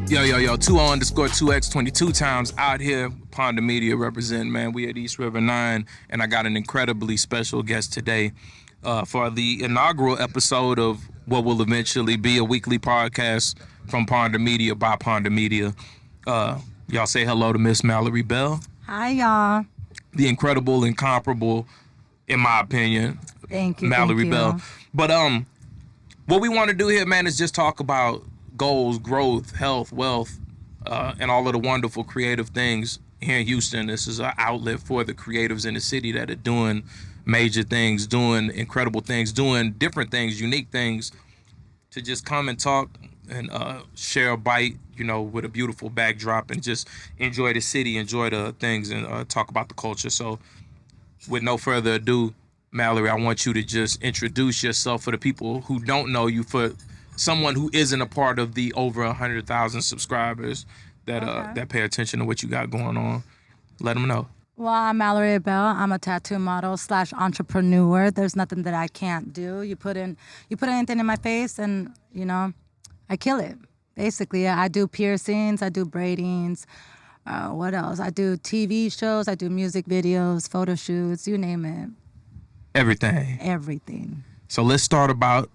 Yo, 2O_2X 22 times out here. PONDR Media represent, man. We at East River 9, and I got an incredibly special guest today for the inaugural episode of what will eventually be a weekly podcast from PONDR Media by PONDR Media. Y'all say hello to Miss Mallory Bell. Hi, y'all. The incredible, incomparable, in my opinion, Thank you, Mallory thank you. Bell. But what we want to do here, man, is just talk about goals, growth, health, wealth, and all of the wonderful creative things here in Houston. This is an outlet for the creatives in the city that are doing major things, doing incredible things, doing different things, unique things, to just come and talk and share a bite, you know, with a beautiful backdrop and just enjoy the city, enjoy the things, and talk about the culture. So with no further ado, Mallory, I want you to just introduce yourself for the people who don't know you, for someone who isn't a part of the over 100,000 subscribers that pay attention to what you got going on. Let them know. Well, I'm Mallory Bell. I'm a tattoo model / entrepreneur. There's nothing that I can't do. You put anything in my face and, you know, I kill it. Basically, I do piercings, I do braidings. What else? I do TV shows, I do music videos, photo shoots, you name it. Everything. Everything. So let's start about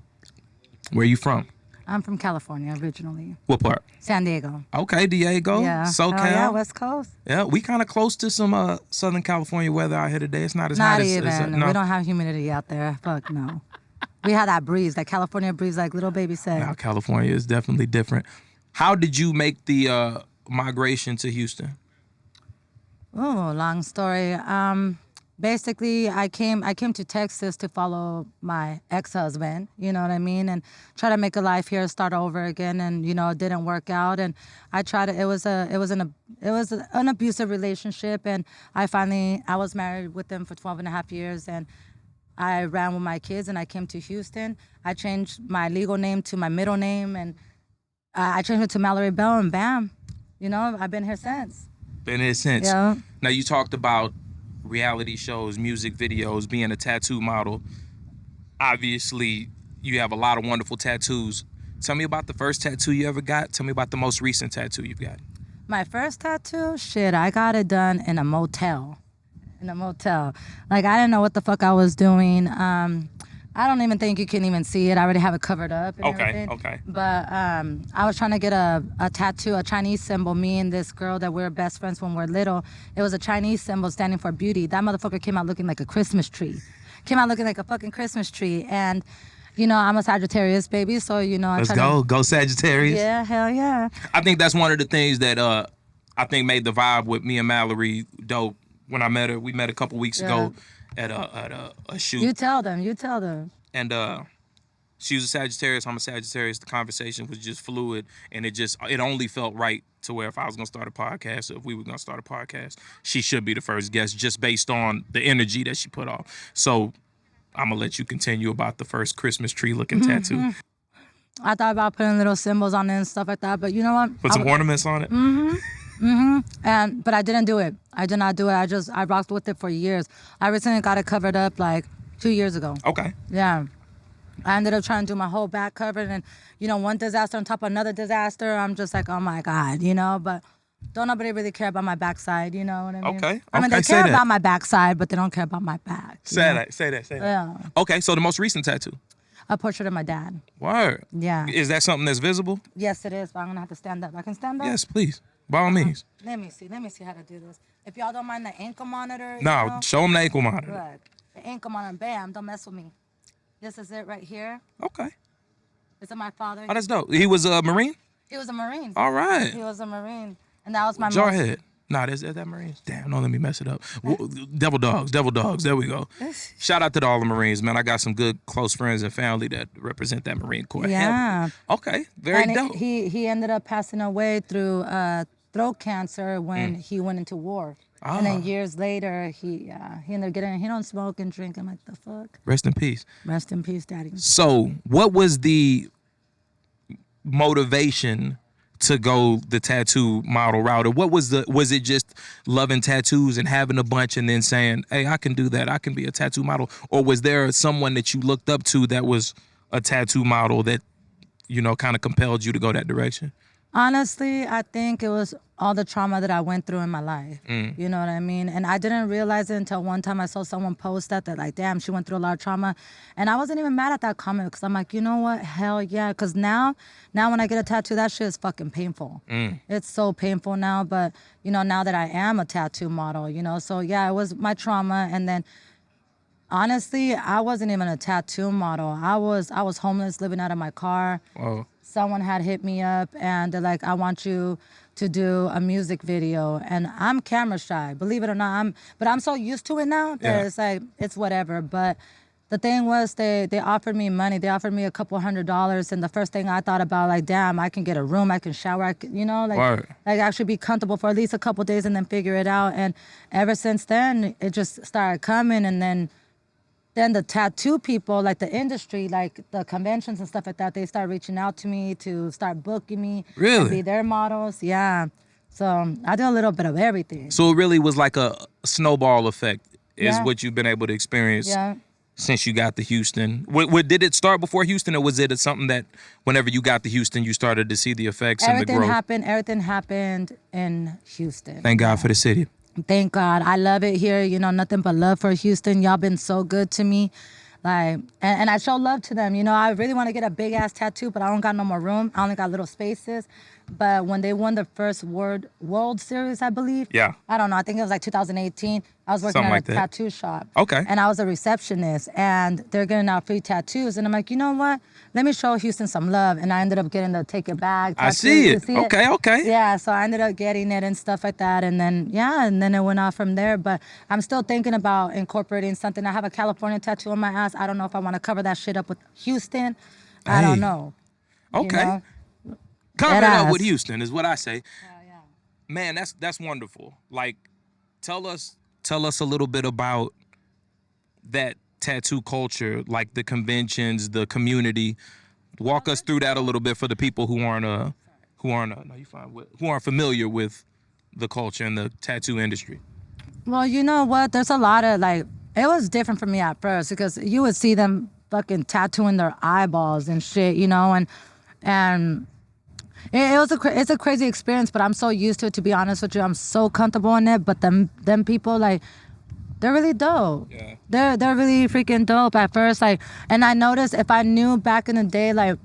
where you from. I'm from California originally. What part? San Diego. Okay, Diego. Yeah. SoCal. Oh, yeah, West Coast. Yeah, we kind of close to some Southern California weather out here today. It's not as hot Not as even. no. We don't have humidity out there. Fuck no. We had that breeze, that California breeze, like little baby said. Now, California is definitely different. How did you make the migration to Houston? Oh, long story. Basically, I came to Texas to follow my ex-husband, you know what I mean, and try to make a life here, start over again, and you know it didn't work out. And I tried to. It was an abusive relationship, and I was married with him for 12 and a half years, and I ran with my kids, and I came to Houston. I changed my legal name to my middle name, and I changed it to Mallory Bell, and bam, you know, I've been here since. Been here since. Yeah. Now, you talked about reality shows, music videos, being a tattoo model. Obviously, you have a lot of wonderful tattoos. Tell me about the first tattoo you ever got. Tell me about the most recent tattoo you've got. My first tattoo? Shit, I got it done in a motel. Like, I didn't know what the fuck I was doing. I don't even think you can even see it. I already have it covered up and everything. Okay. But I was trying to get a tattoo, a Chinese symbol. Me and this girl that we were best friends when we were little. It was a Chinese symbol standing for beauty. That motherfucker came out looking like a Christmas tree. Came out looking like a fucking Christmas tree. And, you know, I'm a Sagittarius, baby. So, you know, Let's go. Go Sagittarius. Yeah, hell yeah. I think that's one of the things that I think made the vibe with me and Mallory dope. When I met her, we met a couple weeks ago at a shoot. You tell them. And she was a Sagittarius, I'm a Sagittarius. The conversation was just fluid, and it only felt right to where if I was gonna start a podcast, or if we were gonna start a podcast, she should be the first guest, just based on the energy that she put off. So I'm gonna let you continue about the first Christmas tree looking tattoo. I thought about putting little symbols on it and stuff like that, but you know what? Put some ornaments on it. But I didn't do it. I did not do it. I rocked with it for years. I recently got it covered up like 2 years ago. Okay. Yeah. I ended up trying to do my whole back covered, and, you know, one disaster on top of another disaster. I'm just like, oh my God, you know, but don't nobody really care about my backside, you know what I mean? Okay. I mean, they say care that. about my backside, but they don't care about my back. Say that. Yeah. Okay, so the most recent tattoo. A portrait of my dad. Word. Yeah. Is that something that's visible? Yes, it is, but I'm going to have to stand up. I can stand up? Yes, please. By all means. Let me see how to do this. If y'all don't mind the ankle monitor. No, you know? show them the ankle monitor. Look, the ankle monitor, bam, don't mess with me. This is it right here. Okay. This is my father. Oh, that's dope. He was a Marine? He was a Marine. All right. He was a Marine. And that was my Jarhead. Nah, is that Marines? Damn, don't let me mess it up. Devil dogs. There we go. Shout out to all the Marines, man. I got some good close friends and family that represent that Marine Corps. Yeah. Okay, very dope. He ended up passing away through throat cancer when he went into war. And then years later, he ended up getting, he don't smoke and drink. I'm like, the fuck? Rest in peace. Rest in peace, Daddy. So what was the motivation to go the tattoo model route? Or was it just loving tattoos and having a bunch and then saying, hey, I can do that, I can be a tattoo model? Or was there someone that you looked up to that was a tattoo model that, you know, kind of compelled you to go that direction? Honestly, I think it was all the trauma that I went through in my life. You know what I mean? And I didn't realize it until one time I saw someone post that, like, damn, she went through a lot of trauma. And I wasn't even mad at that comment because I'm like, you know what? Hell yeah. Because now when I get a tattoo, that shit is fucking painful. It's so painful now. But, you know, now that I am a tattoo model, you know, so yeah, it was my trauma. And then honestly, I wasn't even a tattoo model. I was homeless, living out of my car. Whoa. Someone had hit me up and they're like, I want you to do a music video. And I'm camera shy, believe it or not. But I'm so used to it now that it's like, it's whatever. But the thing was, they offered me money. They offered me $200. And the first thing I thought about, like, damn, I can get a room, I can shower, you know, like I should be comfortable for at least a couple days and then figure it out. And ever since then, it just started coming. And then the tattoo people, like the industry, like the conventions and stuff like that, they start reaching out to me to start booking me. Really? To be their models, yeah. So I do a little bit of everything. So it really was like a snowball effect is what you've been able to experience since you got to Houston. Did it start before Houston, or was it something that whenever you got to Houston, you started to see the effects and the growth? Everything happened in Houston. Thank God for the city. Thank God. I love it here. You know, nothing but love for Houston. Y'all been so good to me. Like, and I show love to them. You know, I really want to get a big ass tattoo, but I don't got no more room. I only got little spaces. But when they won the first World Series, I believe. Yeah. I don't know. I think it was like 2018. I was working Something at like a that. tattoo shop. Okay. And I was a receptionist, and they're getting out free tattoos. And I'm like, you know what? Let me show Houston some love. And I ended up getting the Take It Back tattoo. I see You it. Okay. Yeah, so I ended up getting it and stuff like that. And then, it went off from there. But I'm still thinking about incorporating something. I have a California tattoo on my ass. I don't know if I want to cover that shit up with Houston. I don't know. Okay. You know? Cover it That up with ass. Houston is what I say. Yeah. Man, that's wonderful. Like, tell us a little bit about that tattoo culture, like the conventions, the community. Walk us through that a little bit for the people who aren't familiar with the culture and the tattoo industry. Well, you know what? There's a lot of, like, it was different for me at first because you would see them fucking tattooing their eyeballs and shit, you know, and it's a crazy experience, but I'm so used to it, to be honest with you. I'm so comfortable in it, but them people, like, they're really dope. Yeah. They're really freaking dope at first, like, and I noticed if I knew back in the day, like,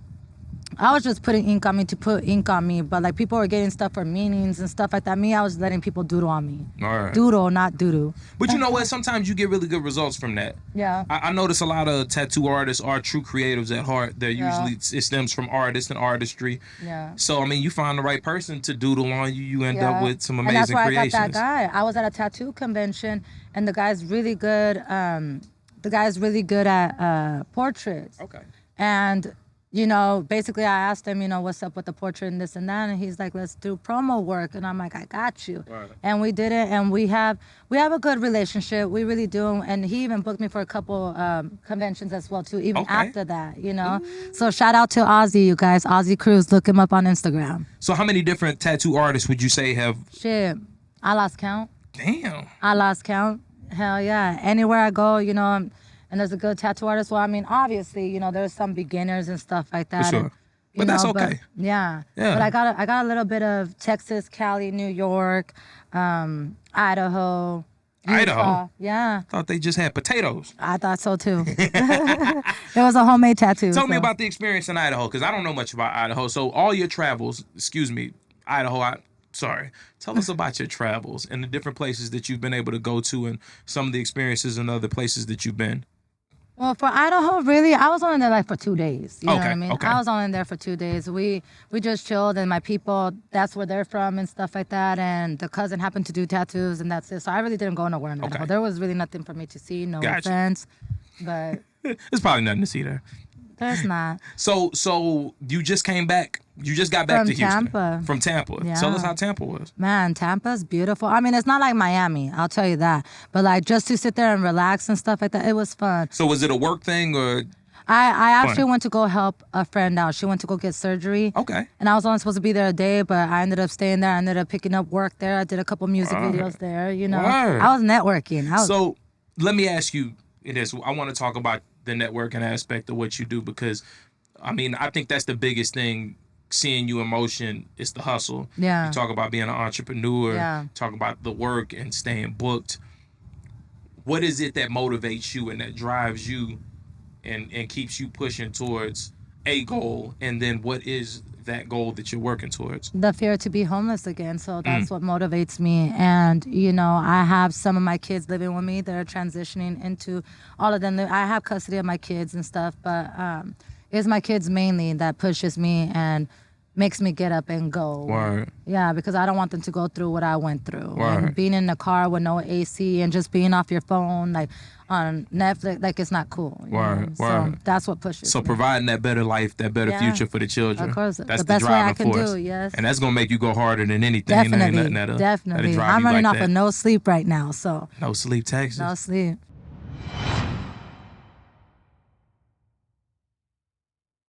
I was just putting ink on me to put ink on me, but like people were getting stuff for meanings and stuff like that. Me, I was letting people doodle on me. All right. Doodle, not doodoo. But you know what? Sometimes you get really good results from that. Yeah. I notice a lot of tattoo artists are true creatives at heart. They're usually, it stems from artists and artistry. Yeah. So, I mean, you find the right person to doodle on you, you end up with some amazing and that's why creations. I got that guy. I was at a tattoo convention, and the guy's really good. The guy's really good at portraits. Okay. And you know, basically I asked him, you know, what's up with the portrait and this and that, and he's like, let's do promo work. And I'm like, I got you. Right. And we did it, and we have a good relationship. We really do. And he even booked me for a couple conventions as well too, even after that, you know. So shout out to Ozzy, you guys. Ozzy Cruz, look him up on Instagram. So how many different tattoo artists would you say have? Shit, I lost count. Damn. I lost count. Hell yeah. Anywhere I go, you know, and there's a good tattoo artist. Well, I mean, obviously, you know, there's some beginners and stuff like that. For sure. And, But that's okay. Yeah. Yeah. But I got a little bit of Texas, Cali, New York, Idaho. Utah. Idaho? Yeah. Thought they just had potatoes. I thought so too. It was a homemade tattoo. Tell me about the experience in Idaho, because I don't know much about Idaho. So all your travels, Idaho, tell us about your travels and the different places that you've been able to go to and some of the experiences and other places that you've been. Well, for Idaho, really, I was only there like for 2 days. You know what I mean? Okay. I was only there for 2 days. We just chilled, and my people, that's where they're from and stuff like that. And the cousin happened to do tattoos, and that's it. So I really didn't go nowhere in Idaho. There was really nothing for me to see, no offense. But there's probably nothing to see there. There's not. So you just came back. You just got back to Houston. Tampa. From Tampa. Yeah. Tell us how Tampa was. Man, Tampa's beautiful. I mean, it's not like Miami, I'll tell you that. But like just to sit there and relax and stuff like that, it was fun. So was it a work thing or? I actually went to go help a friend out. She went to go get surgery. Okay. And I was only supposed to be there a day, but I ended up staying there. I ended up picking up work there. I did a couple music videos there, you know. Word. I was networking. So let me ask you this. I want to talk about the networking aspect of what you do because, I mean, I think that's the biggest thing seeing you in motion, it's the hustle. Yeah. You talk about being an entrepreneur. Yeah. Talk about the work and staying booked. What is it that motivates you and that drives you and keeps you pushing towards a goal? And then what is that goal that you're working towards? The fear to be homeless again. So that's what motivates me. And, you know, I have some of my kids living with me that are transitioning into all of them. I have custody of my kids and stuff, but it's my kids mainly that pushes me and makes me get up and go. Word. Yeah, because I don't want them to go through what I went through. Word. And being in a car with no AC and just being off your phone, like on Netflix, like it's not cool. You know? So that's what pushes So me. providing that better life, that better future for the children. Of course. That's the best way I can force. do, yes. And that's going to make you go harder than anything. Definitely, That'll definitely. drive I'm you running like off that. of no sleep right now, so. No sleep, Texas. No sleep.